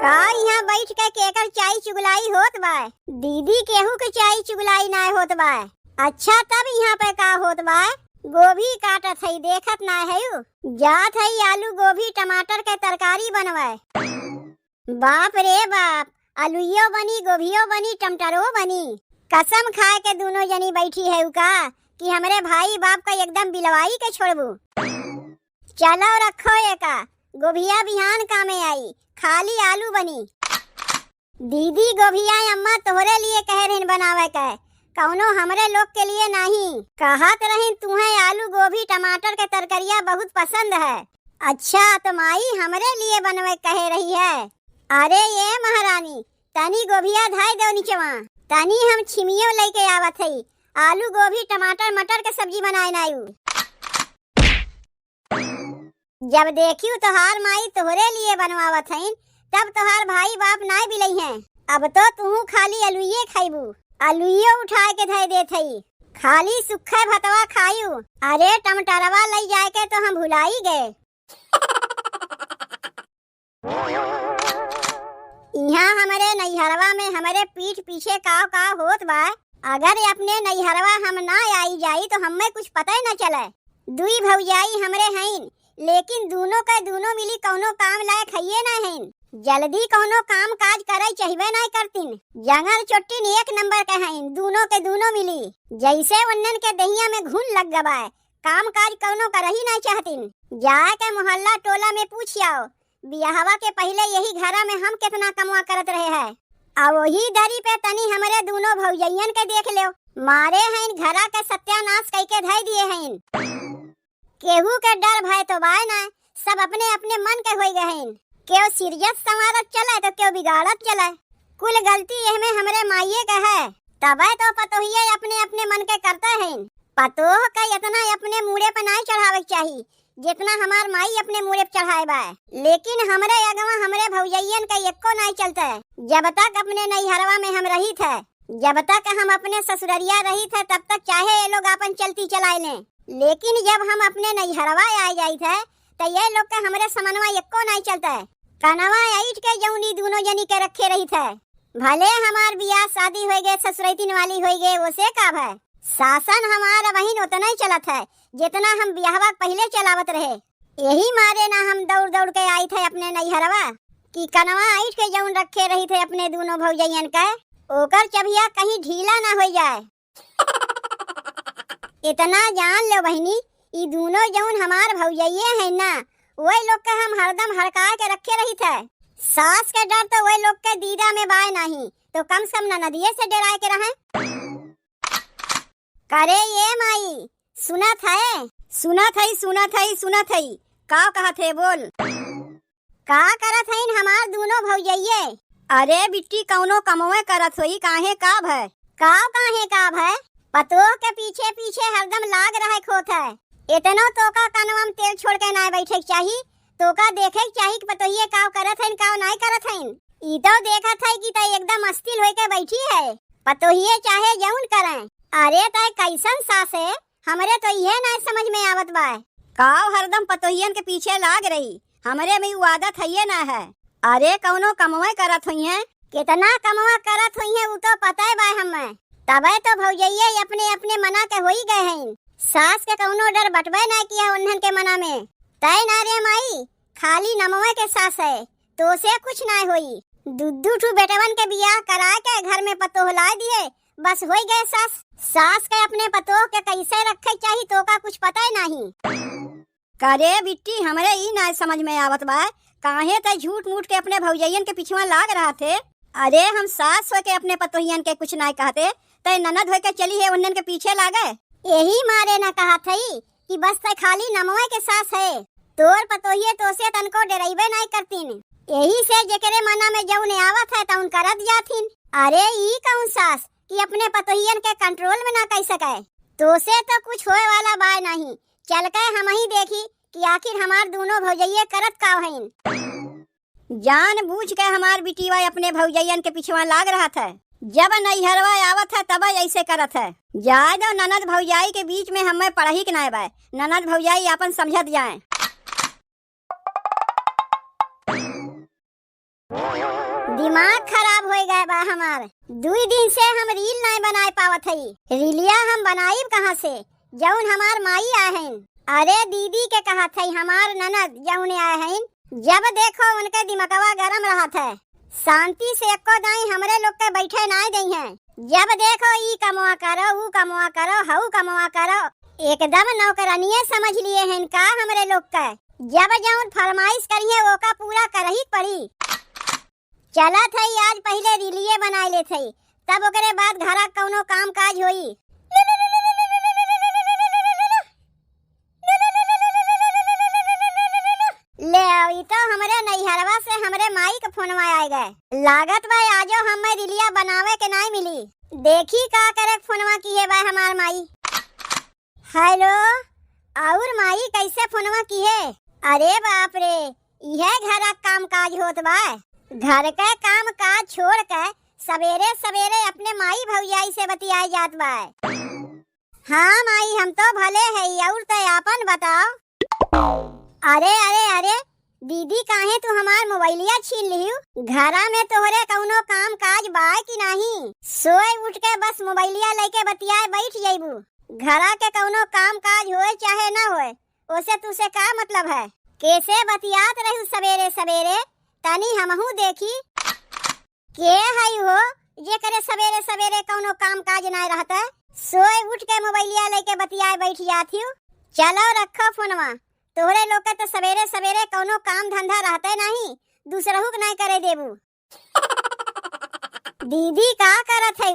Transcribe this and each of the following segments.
का यहाँ बैठ के केकर चाय चुगलाई होत बा? दीदी केहू के चाय चुगलाई ना होत बा। अच्छा तब यहाँ पे का होत बा? गोभी काटत हई देखत ना है जात हई आलू गोभी टमाटर के तरकारी बनवाए। बाप रे बाप, आलूयो बनी गोभियो बनी टमाटरो बनी। कसम खाए के दोनों जनी बैठी है का कि हमरे भाई बाप का एकदम बिलवाई के छोड़बू। चलो रखो एका गोभिया बिहान कामे आई, खाली आलू बनी। दीदी गोभिया अम्मा तोहरे लिए कह रही बनावे के, कौनो हमरे लोग के लिए नहीं। कहत रही तुम्हें आलू गोभी टमाटर के तरकारिया बहुत पसंद है। अच्छा तो माई हमरे लिए बनवे कह रही है। अरे ये महारानी तनी गोभिया धाय दो नीचवा, तनी हम छिमियो लेके आवत हई। आलू गोभी टमाटर मटर के सब्जी बनाए नायू। जब देखियो तोहार माई तोहरे लिए बनवावत हईन तब तोहार भाई बाप नाय बिलई हैं। अब तो तू खाली आलूये खाइबू, आलूये उठा के धय देत हई, खाली सुखे भतवा खायू। अरे टमाटरवा लई जाए के तो हम भुलाई गए। यहाँ हमारे नैहरवा में हमारे पीठ पीछे काव काव होत बा। अगर अपने नैहरवा हम ना आई जाई तो हमें कुछ पता ही न चले। दुई भौजाई हमरे हईन, लेकिन दोनों का दोनों मिली कौनो काम लायक हइये ना हईन। जल्दी कौनो काम काज करे चाहिए ना करतीन। जंगल चोट्टीन एक नंबर के हईन, दोनों के दोनों मिली जैसे वन्नन के दहिया में घुन लग गवाए। काम काज कौनो करही ना चाहतीन। जाए के मोहल्ला टोला में पूछ आओ, बियाहवा के पहले यही घरा में हम कितना कमवा करत रहे हैं। अब वही दरी पे तनी हमारे दोनों भौजैयन के देख लो, मारे हैं घरा के सत्यानाश करके धय दिए हैं। केहू के डर भय तो बाय ना, सब अपने अपने मन के हो गए हैं। क्यों सीरियस संवारत चले तो क्यों बिगाड़त चले। कुल गलती यह में हमरे माइये का है, तबे तो पतोहिये अपने अपने मन के करते हैं। पतोह का इतना अपने मुड़े पे नहीं चढ़ावे चाहिए जितना हमार माई अपने मुड़े पे चढ़ाए बा। लेकिन हमरे अगवा हमरे भौजैयन का एको नहीं चलता। जब तक अपने नैहरवा में हम रही थे, जब तक हम अपने ससुररिया रही थे, तब तक चाहे ये लोग अपन चलती चलाए लें। लेकिन जब हम अपने नैहरवा आ जाई थे तो ये लोग का हमरे समनवा एको नहीं चलता। कनवा ऐठ के जौनी दोनों जनी के रखे रही थे। भले हमार बियाह शादी हो गए, ससुरैतिन वाली हो गए, उसे का है शासन हमारा वही उतना ही चलत है जितना हम बियाहवा पहले चलावत रहे। यही मारे ना हम दौड़ दौड़ के आई थे अपने नैहरवा कि कनवा ऐठ के जौन रखे रही थे अपने दोनों भौजैयन का, ओकर चबिया कहीं ढीला ना हो जाए। इतना जान लो बहनी, ये दोनों जौन हमार भौजैये हैं ना, वही लोग का हम हरदम हड़का के रखे रही थे। सास के डर तो वही लोग के दीदा में बाय नहीं, तो कम से कम नदिये से डराए के रहे। करे ये माई सुनत है, सुनत है, सुनत है, सुनत है। का कहत है बोल। का करत है हमार दोनों भौजैये? अरे बिट्टी कौनो कमवे करत होई, काहे काब है? काहे काब है? पतो के पीछे पीछे हरदम लाग रहा खोत है। इतनो तो का कनवा में तेल छोड़ के ना बैठे चाहिए, तो का देखे चाहिए कि पतोहिए काव करत है काव नहीं करत है। ई तो देखत है कि त एकदम अस्थिर होके बैठी है। पतोहिए चाहे जौन करें। अरे तय कैसन सास है, हमरे तो ये ना समझ में आवत बा। काव हरदम पतोहियन के पीछे लाग रही, हमरे में वो आदत है ना है। अरे कौनो कमवा करत हुई है, कितना कमवा करत हुई है वो तो पता है बा हमें। तबे तो भौजैये अपने अपने मना के हो ही गए हैं। सास के कौनो डर बटबे ना किया उन्हन के मना में। तय ना रे माई, खाली नमवे के सास है तो से कुछ ना होई। दुद्दू ठू बेटवन के बियाह करा के घर में पतोह ला दिए, बस हो गए सास। सास के अपने पतोह के कैसे रखे चाहिए तो का कुछ पता ही नहीं। करे बिट्टी हमरे ई ना समझ में आवत बा, काहे त झूठ मूठ के अपने भौजैयन के पीछे लाग रहा थे। अरे हम सास हो के अपने पतोहियन के कुछ ना कहते, तय ननद हो के चली है उन्हन के पीछे लागे। यही मारे ना कहा थई कि बस तय खाली नमवे के सास है, तोर पतोहिए तो से तनको डराइबे नहीं करतीन। यही से जेकरे मना में जौन आवत है तौन करत जाथिन। अरे ई कौन सास कि अपने पतोहियन के कंट्रोल में ना कर सके, तो से तो कुछ होए वाला बाय नहीं। चल के हम ही देखी कि आखिर हमार दोनों भौजैये करत का हईन। जान बूझ के हमार बिटिया अपने भौजैयन के पीछे लाग रहा था। जब नैहरवा आवत है तब ऐसे करत है। जाए दो ननद भौजाई के बीच में हमें पढ़ही के ना बा, ननद भौजाई अपन समझत जाए। दिमाग खराब हो गए बा हमार। 2 दिन से हम रील नहीं बनाए पावत हई। रीलिया हम बनाई कहाँ से जौन हमार माई आए हैं। अरे दीदी के कहा थई हमार ननद जौन आए हैं। जब देखो उनके दिमागवा गरम रहा था। शांति से एको दाई हमरे लोग के बैठे नहीं दई हैं। जब देखो ई कमवा करो ऊ कमवा करो हऊ कमवा करो। एकदम नौकरानिये समझ लिए हैं का हमरे लोग के। जब जौन फरमाइश करिए वो का पूरा करही पड़ी। चला थई आज पहले रीलिये बनाए ले थई तब ओकरे बाद घरा कौनो काम काज होई। ले आई तो हमरे नैहरवा से हमरे माई के फोनवा आए गए। लागत बा आजो हमें रीलिया बनावे के नहीं मिली। देखी का करे फोनवा की है बा हमार माई। हेलो और माई कैसे फोनवा की है। अरे बाप रे यह घरा काम काज होत बा। घर के काम काज छोड़ के सवेरे सवेरे अपने माई भौजाई से बतियाई जात बा। हाँ माई हम तो भले है और ते आपन बताओ। अरे अरे अरे दीदी काहे तू हमार मोबाइलिया छीन लिहू। घरा में तोहरे कौनो काम काज बा कि नहीं। सोए उठ के बस मोबाइलिया लेके बतियाए बैठ जाइबू। घरा के कौनो काम काज होए चाहे ना होए ओसे तुसे का मतलब है। कैसे बतियात रहू सवेरे सवेरे तनी हमहू देखी के हई हो जे करे सवेरे सवेरे कौनो काम काज नहीं रहता। सोए उठ के मोबाइलिया लेके बतियाए बैठ जाती हूँ। चलो रखो फोनवा। तोहरे लोग के तो सवेरे सवेरे कौनो काम धंधा रहते नहीं दूसरहू के नहीं करे देबू। दीदी का करत है।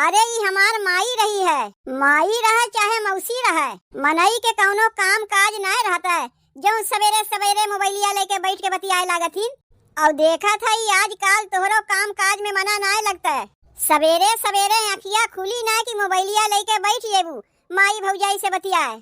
अरे ये हमार माई रही है। माई रहे चाहे मौसी रहे मनई के कौनो काम काज नहीं रहता है जो सवेरे सवेरे मोबाइलिया लेके बैठ के बतियाए लागथिन। और देखा था आजकल तोहरो काम काज में मना नहीं लगता है। सवेरे सवेरे आँखिया खुली ना कि मोबाइलिया लेके बैठ जेबू माई भौजाई से बतियाए।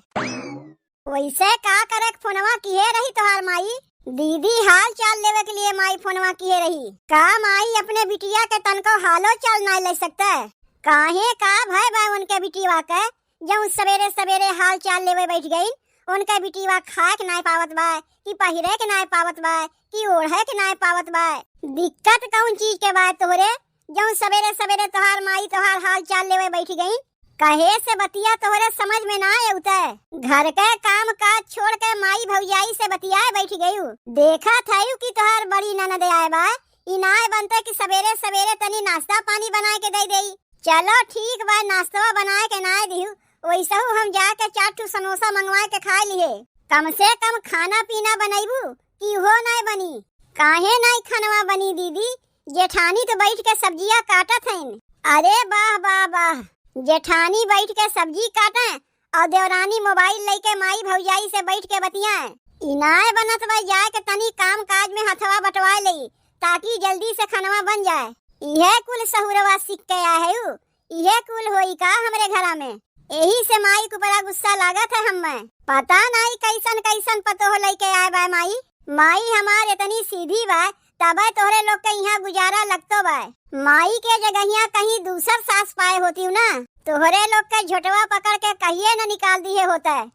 वैसे का करे फोनवा किए रही तोहार माई। दीदी हाल चाल लेवे के लिए माई फोनवा किए रही। का माई अपने बिटिया के तनको हालो चाल नहीं ले सकता है। काहे का भय बा उनके बिटिया के जो सवेरे सवेरे हाल चाल लेवे बैठ गई। उनके बिटिया खाए के नहीं पावत बा कि पहिरे के नहीं पावत बा कि ओढ़े के नहीं पावत बा। दिक्कत कौन चीज के बा तोहरे जो सवेरे सवेरे तोहार माई तोहार हाल चाल लेवे बैठ गई। कहे से बतिया तोहरे समझ में ना आउता है। घर के काम काज छोड़ के माई भौजाई से बतियाए बैठ गई। देखा था कि तोहार बड़ी ननद आए बा इनाय बनते कि सवेरे सवेरे तनी नाश्ता पानी बना के दे देई। चलो ठीक बा नाश्ता बनाए के ना दिहू वैसा हम जाके 4 समोसा मंगवा के खा लिए। कम से कम खाना पीना बनाइबू कि हो नहीं बनी। काहे नहीं खानवा बनी दीदी। जेठानी तो बैठ के सब्जियां काटत हैं। अरे वाह वाह वाह जेठानी बैठ के सब्जी काटे और देवरानी मोबाइल लेके माई भौजाई से बैठ के बतियाए। इनाय बनत बा जाए के तनी काम काज में हथवा बटवा ले ताकि जल्दी से खानवा बन जाए। यह कुल सहुरवा सीख के आए है। यह कुल होई का हमरे घरा में। यही से माई को बड़ा गुस्सा लागत है हमें। पता नहीं कैसन कैसन पतो लेके आए बा माई। माई हमार इतनी सीधी बा तबे तोहरे लोग के यहाँ गुजारा लगतो बा। माई के जगहिया कहीं दूसर सास पाए होती ना तोहरे लोग के झोटवा पकड़ के कहिए न निकाल दिए होता है।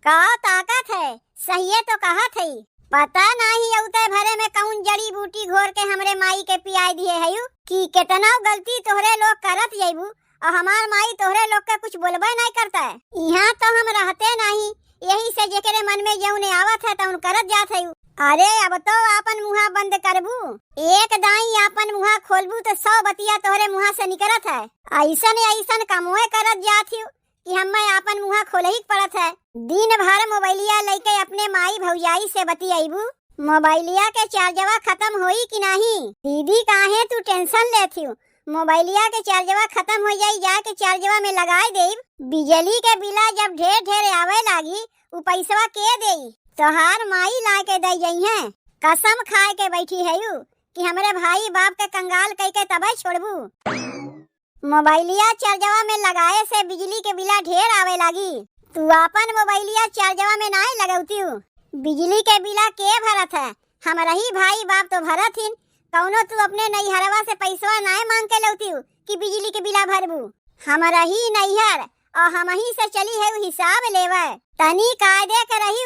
का ताकत है सही तो कहा थी। पता नहीं औते भरे में कौन जड़ी बूटी घोर के हमरे माई के पियाई दिए है कि कितना गलती तोहरे लोग करत जाइबू और हमार माई तोहरे लोग के कुछ बोलबे नहीं करता है। यहाँ तो हम रहते नहीं यही से जेकरे मन में जौने आवत है तो करत जात है। अरे अब तो आपन मुहा बंद करबू। एक दाई आपन मुहा खोलबू तो 100 बतिया तोहरे मुहा से निकलत है। ऐसन ऐसन कमोए करत जात हूँ कि हमें आपन मुहा खोले ही पड़त है। दिन भर मोबाइलिया लेके अपने माई भौजाई से बतियाईबू। मोबाइलिया के चार्जवा खत्म होई कि नहीं। दीदी काहे तू टेंशन लेती हूँ। मोबाइलिया के चार्जवा खत्म हो जाई जाके चार्जवा में लगाई देब। बिजली के बिला जब ढेर ढेर आवे लागी उ पैसवा के देई। तोहार माई ला के दे जाई है। कसम खाए के बैठी है यू कि हमरे भाई बाप के कंगाल कह के तबे छोड़बू। मोबाइलिया चार्जवा में लगाए से बिजली के बिला ढेर आवे लागी। तू अपन मोबाइलिया चार्जवा में नहीं लगौती हूँ। बिजली के बिला के भरत है। हमारा ही भाई बाप तो भरत हिन। कौनो तू अपने नैहरवा से पैसवा नहीं मांग के लौती हूँ कि बिजली के बिला भरबू। हमारा ही नैहर और हम ही से चली है हिसाब लेवे। तनी कायदे के रही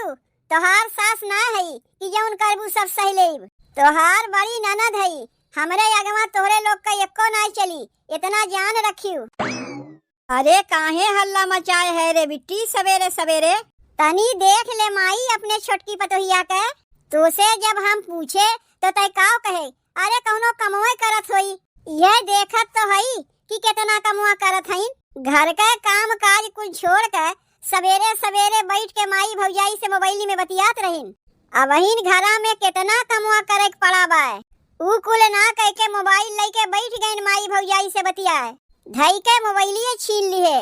तोहार सास ना है कि जौन करबू सब सही लेब। तोहार बड़ी ननद है हमरे अगवा तोहरे लोग का एको नहीं चली, इतना जान रखियो। अरे काहे हल्ला मचाए है रे बिट्टी सवेरे सवेरे? तनी देख ले माई अपने छोटकी पतोहिया के। तो से जब हम पूछे तो तय काव कहे, अरे कौनो कमवा करत होई। यह देखत तो हई कि कितना कमवा करत हई। घर के काम काज कुछ छोड़ के सवेरे सवेरे बैठ के माई भौजाई से मोबाइल में बतियात रहीन। अब वहीन घरा में कितना कमवा करे पड़ा बा। ऊ कुल ना कह के मोबाइल लेके बैठ गईन माई भौजाई से बतियाए, धई के मोबाइलिए छीन लिए।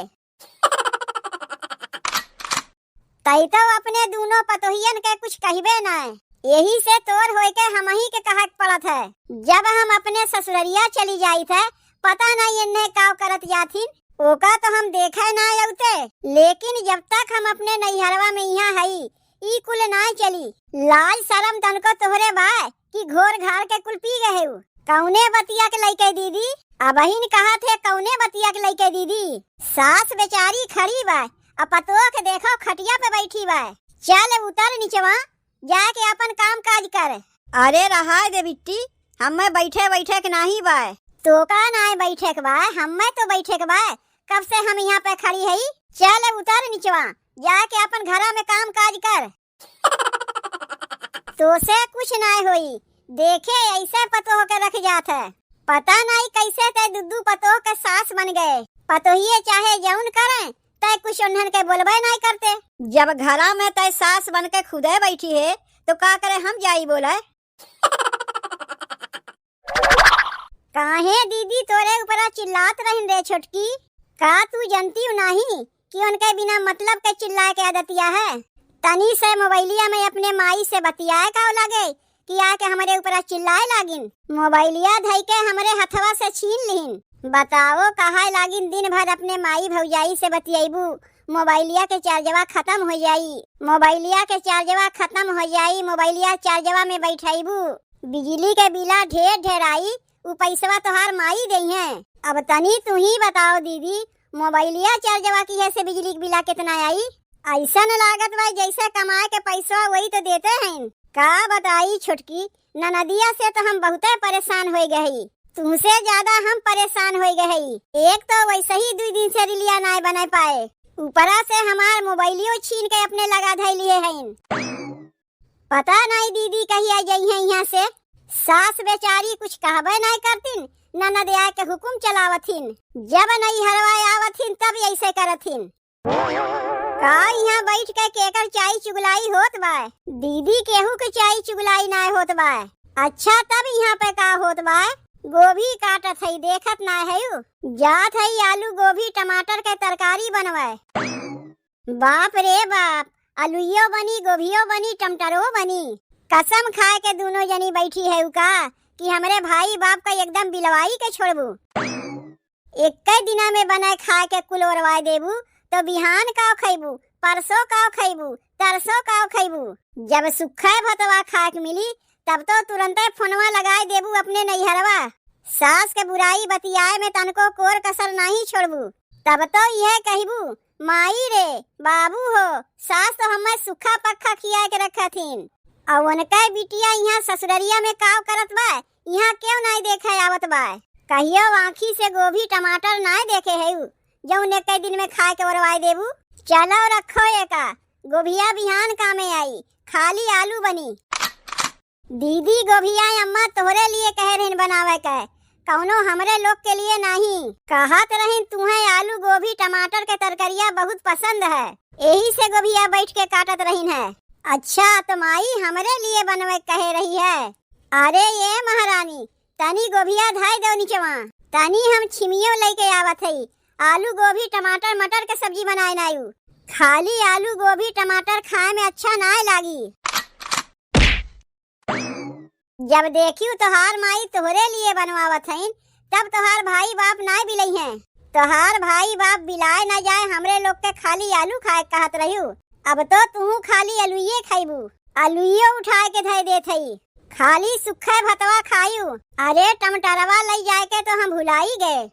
तई तो अपने दोनों पतोहियन के कुछ कहबे ना, यही से तोर होय के हम ही के कहक पड़त है। जब हम अपने ससुररिया चली जाई थे, पता नहीं इन्हें काव करत जाथिन, ओका तो हम देखे ना औते। लेकिन जब तक हम अपने नैहरवा में यहाँ हई, ई कुल ना चली। लाज शरम तनको तोहरे बा कि घोर घार के कुल पी गए हो। कौने बतिया के लइके दीदी? अबहिन कहा थे कौने बतिया के लइके दीदी? सास बेचारी खड़ी बा, अब पतोह के देखो खटिया पे बैठी बा। चल उतर नीचवा, जाके अपन काम काज कर। अरे रहा दे बिट्टी, हमें बैठे बैठे के नहीं बा। तो का ना बैठे के बा, हमें तो बैठे के बा। कब से हम यहाँ पे खड़ी है। चल उतर नीचवा, जाके अपन घरा में काम काज कर। तो से कुछ ना होई, देखे ऐसे पतोह के रख जात है। पता नहीं कैसे ते दुद्दू पतोह के सास बन गए। पतोहिए चाहे जौन करे तय कुछ उन्हन के बोलबे नहीं करते। जब घरा में तय सास बन के खुदे बैठी है तो का करे हम जाई बोले। काहे दीदी तोरे ऊपर चिल्लात रहिन रे छोटकी? का तू जानती नहीं कि उनके बिना मतलब के चिल्लाए के आदतिया है? तनी से मोबाइलिया में अपने माई से बतियाए का लगे कि आके हमारे ऊपर चिल्लाए लागिन। मोबाइलिया धई के हमारे हथवा से छीन लिहिन। बताओ कहा लागिन दिन भर अपने माई भौजाई से बतियाबू, मोबाइलिया के चार्जवा खत्म हो जाई। मोबाइलिया के चार्जवा खत्म हो जाई, मोबाइलिया चार्जवा में बैठाईबू। बिजली के बिला ढेर ढेर आई, उ पैसवा तोहार माई दई है। अब तनी तू ही बताओ दीदी, मोबाइलिया चार्जवा की है से बिजली के बिला कितना आई? ऐसा न लागत भाई जैसे कमाए के पैसा वही तो देते हैं। का बताई छोटकी, ननदिया से तो हम बहुत परेशान हो गई। तुमसे ज्यादा हम परेशान हो गए। एक तो वैसे ही 2 दिन से रिलिया नहीं बना पाए, ऊपरा से हमार मोबाइलियो छीन के अपने लगा धै लिए हैं। पता नहीं दीदी कहीं आ जाई है यहाँ से। सास बेचारी कुछ कहबे नहीं करतीन, ननद आए के हुकुम चलावथिन। जब नहीं हरवाए आवथिन तब ऐसे करथिन। का यहाँ बैठ के केकर चाय चुगलाई होत बा? दीदी केहू के चाय चुगलाई नहीं होत बा। अच्छा तब यहाँ पे का होत बा? गोभी काटत है, देखत ना है। जात है आलू गोभी टमाटर के तरकारी बनवाए। बाप रे बाप, आलूयो बनी, गोभियो बनी, टमाटरो बनी। कसम खाए के दोनों जनी बैठी है का कि हमरे भाई बाप का एकदम बिलवाई के छोड़बू। एक दिना में बनाए खाए के कुल ओरवाए देबू तो बिहान का खैबू, परसों का खैबू, तरसों का खैबू। जब सुखा भतवा खाए के मिली तब तो तुरंत फोनवा लगाए देबू अपने नैहरवा। सास के बुराई बतियाए में तनको कोर कसर नहीं छोड़बू। तब तो यह कहबू, माई रे बाबू हो, सास तो हमें सुखा पक्का खिया के रखा थीन। और उनका बिटिया यहाँ ससुररिया में काव करत बा, यहाँ क्यों नहीं देखे आवत बा? कहियो आँखी से गोभी टमाटर नहीं देखे है जो उन्हें कई दिन में खाए के ओरवाए देबू। चलो रखो एका, गोभिया बिहान कामे आई, खाली आलू बनी। दीदी गोभिया अम्मा तोहरे लिए कह रही बनावे के, कौनो हमरे लोग के लिए नहीं। कहत रही तुम्हें आलू गोभी टमाटर के तरकारिया बहुत पसंद है, यही से गोभिया बैठ के काटत रही है। अच्छा तो माई हमरे लिए बनवे कहे रही है। अरे ये महारानी, तनी गोभिया धाय दो नीचवा, तनी हम छिमियो लेके आवत है। आलू गोभी टमाटर मटर के सब्जी बनाए नायू। खाली आलू गोभी टमाटर खाए में अच्छा ना लागी। जब देखियो तोहार माई तोहरे लिए बनवावत है तब तोहार भाई बाप ना बिलई हैं। तोहार भाई बाप बिलाए ना जाए हमरे लोग के खाली आलू खाए कहत रहियो। अब तो तू खाली आलूये खाइबू, आलूये उठाए के धै देत हई। खाली सुखे भतवा खायू। अरे टमाटरवा लई जाए के तो हम भुलाई गए।